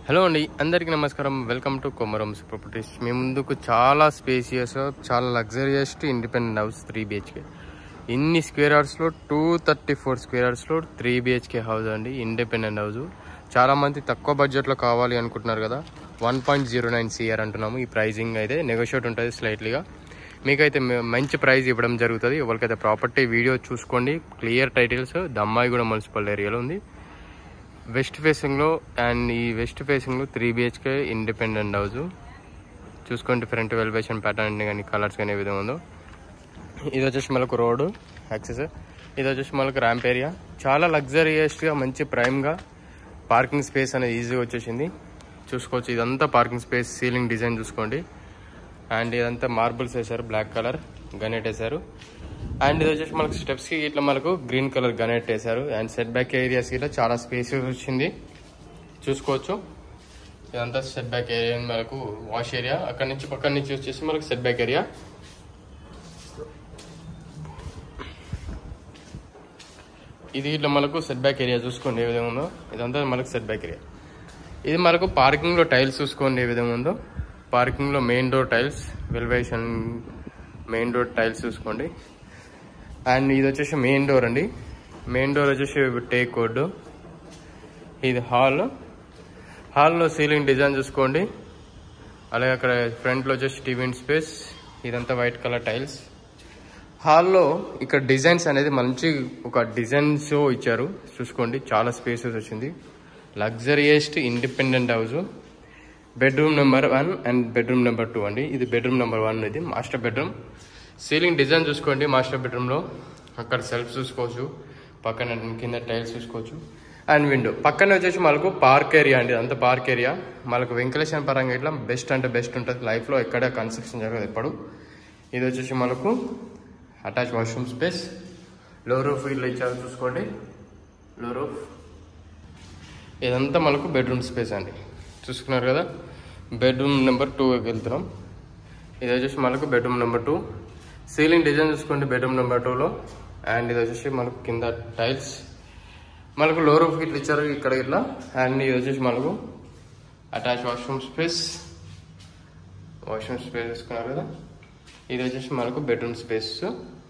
Hello అండి, అందరికీ నమస్కారం. Welcome to Komaram's properties. మీ ముందుకు చాలా స్పేసియస్, చాలా లగ్జరియస్ ఇండిపెండెంట్ హౌస్ 3 BHK. ఇన్ని స్క్వేర్ యార్డ్స్లో 234 స్క్వేర్ యార్డ్స్లో 3 BHK హౌస్ అండి, ఇండిపెండెంట్ హౌస్. చాలామంది తక్కువ బడ్జెట్లో కావాలి అనుకుంటున్నారు కదా. 1.09 CR అంటున్నాము. ఈ ప్రైజింగ్ అయితే నెగోషియేట్ ఉంటుంది స్లైట్లీగా. మీకైతే మంచి ప్రైజ్ ఇవ్వడం జరుగుతుంది. ఎవరికైతే ప్రాపర్టీ వీడియో చూసుకోండి. Clear titles. దమ్మాయిగూడ మున్సిపల్ ఏరియాలో ఉంది, వెస్ట్ ఫేసింగ్లో. అండ్ ఈ వెస్ట్ ఫేసింగ్లో 3 BHK ఇండిపెండెంట్ హౌస్. చూసుకోండి ఫ్రంట్ ఎలివేషన్ ప్యాటర్న్ కానీ కలర్స్ కానీ ఏ విధంగా ఉందో. ఇది వచ్చేసి మనకు రోడ్డు యాక్సెస్. ఇది వచ్చేసి మనకు ర్యాంప్ ఏరియా. చాలా లగ్జరియస్గా మంచి ప్రైమ్గా పార్కింగ్ స్పేస్ అనేది ఈజీగా వచ్చేసింది. చూసుకోవచ్చు, ఇదంతా పార్కింగ్ స్పేస్. సీలింగ్ డిజైన్ చూసుకోండి. అండ్ ఇదంతా మార్బుల్స్ వేశారు, బ్లాక్ కలర్ గనెట్ వేశారు. అండ్ ఇది వచ్చేసి మనకు స్టెప్స్కి ఇట్లా మనకు గ్రీన్ కలర్ గనెట్ వేశారు. అండ్ సెట్ బ్యాక్ ఏరియాస్ ఇట్లా చాలా స్పేసెస్ వచ్చింది. చూసుకోవచ్చు, ఇదంతా సెట్ బ్యాక్ ఏరియా. మనకు వాష్ ఏరియా అక్కడి నుంచి పక్కన నుంచి వచ్చేసి మనకు సెట్ బ్యాక్ ఏరియా. ఇది ఇట్లా మనకు సెట్ బ్యాక్ ఏరియా చూసుకోండి ఏ విధంగా ఉందో. ఇదంతా మనకు సెట్ బ్యాక్ ఏరియా. ఇది మనకు పార్కింగ్లో టైల్స్ చూసుకోండి ఏ విధంగా ఉందో. పార్కింగ్లో main door tiles, elevation main door tiles చూసుకోండి. అండ్ ఇది వచ్చేసి మెయిన్ డోర్ అండి. మెయిన్ డోర్ వచ్చేసి టేక్ వుడ్. ఇది హాల్లో సీలింగ్ డిజైన్ చూసుకోండి. అలాగే అక్కడ ఫ్రంట్లో వచ్చేసి టీవీ స్పేస్. ఇదంతా వైట్ కలర్ టైల్స్. హాల్లో ఇక్కడ డిజైన్స్ అనేది మంచి ఒక డిజైన్ షో ఇచ్చారు. చూసుకోండి, చాలా స్పేసెస్ వచ్చింది. లగ్జరియస్ట్ independent house. Bedroom number 1 and bedroom number 2 అండి. ఇది బెడ్రూమ్ నెంబర్ 1, ఇది మాస్టర్ బెడ్రూమ్. సీలింగ్ డిజైన్ చూసుకోండి. మాస్టర్ బెడ్రూమ్లో అక్కడ సెల్ఫ్ చూసుకోవచ్చు, పక్కన కింద టైల్స్ చూసుకోవచ్చు. అండ్ విండో పక్కన వచ్చేసి మనకు పార్క్ ఏరియా అండి. అంత పార్క్ ఏరియా మనకు వెంకటేశ్వర పరంగా ఇట్లా బెస్ట్ అంటే బెస్ట్ ఉంటుంది. లైఫ్లో ఎక్కడ కన్స్ట్రక్షన్ జరగదు ఎప్పుడు. ఇది వచ్చేసి మనకు అటాచ్ వాష్రూమ్ స్పేస్. లో రూఫ్ ఇట్లా ఇచ్చారు చూసుకోండి, లో రూఫ్. ఇదంతా మనకు బెడ్రూమ్ స్పేస్ అండి. చూసుకున్నారు కదా. బెడ్రూమ్ నెంబర్ 2కి వెళ్తున్నాం. ఇది వచ్చేసి మనకు బెడ్రూమ్ నెంబర్ 2. సీలింగ్ డిజైన్ చూసుకోండి బెడ్రూమ్ నెంబర్ 2లో. అండ్ ఇది వచ్చేసి మనకు కింద టైల్స్. మనకు లో రూఫ్ ఇట్లా ఇచ్చారు ఇక్కడ ఇట్లా. అండ్ ఇది వచ్చేసి మనకు attach washroom space. Washroom space తీసుకున్నారు కదా. ఇది వచ్చేసి మనకు బెడ్రూమ్ స్పేస్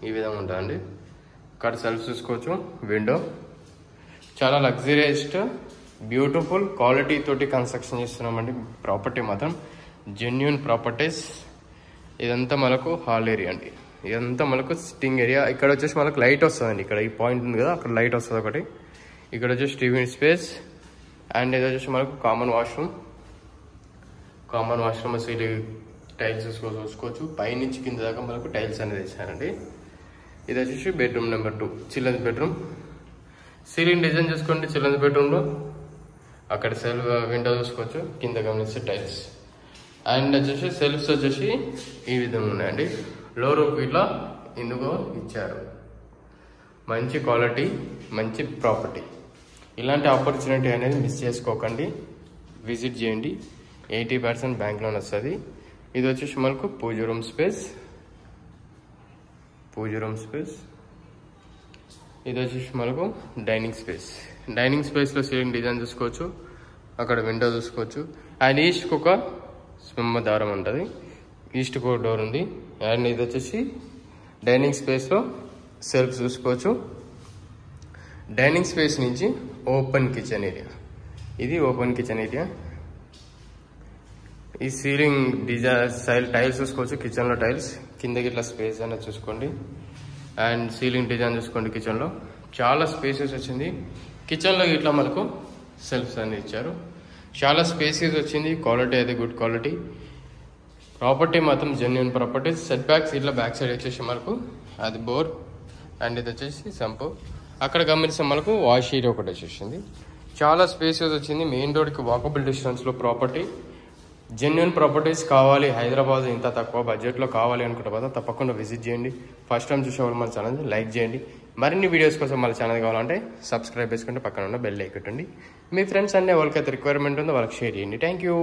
ఈ విధంగా ఉంటుందండి. ఇక్కడ సెల్ఫ్ చూసుకోవచ్చు, విండో. చాలా లగ్జరియస్ట్ బ్యూటిఫుల్ క్వాలిటీ తోటి కన్స్ట్రక్షన్ చేస్తున్నామండి. ప్రాపర్టీ మాత్రం జెన్యూన్ ప్రాపర్టీస్. ఇదంతా మనకు హాల్ ఏరియా అండి. ఇదంతా మనకు సిట్టింగ్ ఏరియా. ఇక్కడ వచ్చేసి మనకు లైట్ వస్తుందండి. ఇక్కడ ఈ పాయింట్ ఉంది కదా, అక్కడ లైట్ వస్తుంది ఒకటి. ఇక్కడ వచ్చేసి టీవీ స్పేస్. అండ్ ఇది వచ్చేసి మనకు కామన్ వాష్రూమ్. సీలింగ్ టైల్స్ చూసుకోవచ్చు. పైనుంచి కింద దాకా మనకు టైల్స్ అనేది వేసారండి. ఇది వచ్చేసి bedroom number 2, children's bedroom. Ceiling design చూసుకోండి చిల్డ్రన్స్ బెడ్రూమ్లో. అక్కడ సెల్ఫ్ విండో చూసుకోవచ్చు, కింద గమనిస్తే టైల్స్. అండ్ వచ్చేసి సెల్ఫ్స్ వచ్చేసి ఈ విధంగా ఉన్నాయండి. లో రూఫ్ ఇట్లా ఇందుకో ఇచ్చారు. మంచి క్వాలిటీ, మంచి ప్రాపర్టీ. ఇలాంటి ఆపర్చునిటీ అనేది మిస్ చేసుకోకండి, విజిట్ చేయండి. 80% బ్యాంక్ లోన్ వస్తుంది. ఇది వచ్చేసి మనకు పూజ రూమ్ స్పేస్. ఇది వచ్చేసి మనకు డైనింగ్ స్పేస్లో సీలింగ్ డిజైన్ చూసుకోవచ్చు. అక్కడ విండో చూసుకోవచ్చు. అండ్ ఈస్ట్కి ఒక సింహద్వారం ఉంటుంది. ఈస్ట్కి ఒక డోర్ ఉంది. అండ్ ఇది వచ్చేసి డైనింగ్ స్పేస్లో సెల్ఫ్ చూసుకోవచ్చు. డైనింగ్ స్పేస్ నుంచి ఓపెన్ కిచెన్ ఏరియా. ఇది ఓపెన్ కిచెన్ ఏరియా. ఈ సీలింగ్ డిజైన్ టైల్స్ చూసుకోవచ్చు. కిచెన్లో టైల్స్ కిందకి ఇట్లా స్పేస్ అనేది చూసుకోండి. అండ్ సీలింగ్ డిజైన్ చూసుకోండి. కిచెన్లో చాలా స్పేసెస్ వచ్చింది. కిచెన్లో ఇట్లా మనకు సెల్ఫ్స్ అన్ని ఇచ్చారు. చాలా స్పేసెస్ వచ్చింది. క్వాలిటీ అయితే గుడ్ క్వాలిటీ. ప్రాపర్టీ మాత్రం జెన్యూన్ ప్రాపర్టీ. సెట్ బ్యాక్స్ ఇట్లా బ్యాక్ సైడ్ వచ్చేసి మనకు అది బోర్. అండ్ ఇది వచ్చేసి సంపు. అక్కడ గమనిస్తే మనకు వాష్ ఏరియా ఒకటి వచ్చేసింది. చాలా స్పేసెస్ వచ్చింది. మెయిన్ రోడ్కి వాకబుల్ డిస్టెన్స్లో ప్రాపర్టీ. జెన్యూన్ ప్రాపర్టీస్ కావాలి హైదరాబాద్ ఇంత తక్కువ బడ్జెట్లో కావాలి అనుకుంటే కదా తప్పకుండా విజిట్ చేయండి. ఫస్ట్ టైం చూసేవాళ్ళు మన ఛానల్ లైక్ చేయండి. మరిన్ని వీడియోస్ కోసం మన ఛానల్ కావాలంటే సబ్స్క్రైబ్ చేసుకుంటే పక్కన ఉన్న బెల్ ఐకాన్ పెట్టండి. మీ ఫ్రెండ్స్ అన్నీ ఎవరికైతే రిక్వైర్మెంట్ ఉందో వాళ్ళకి షేర్ చేయండి. Thank you.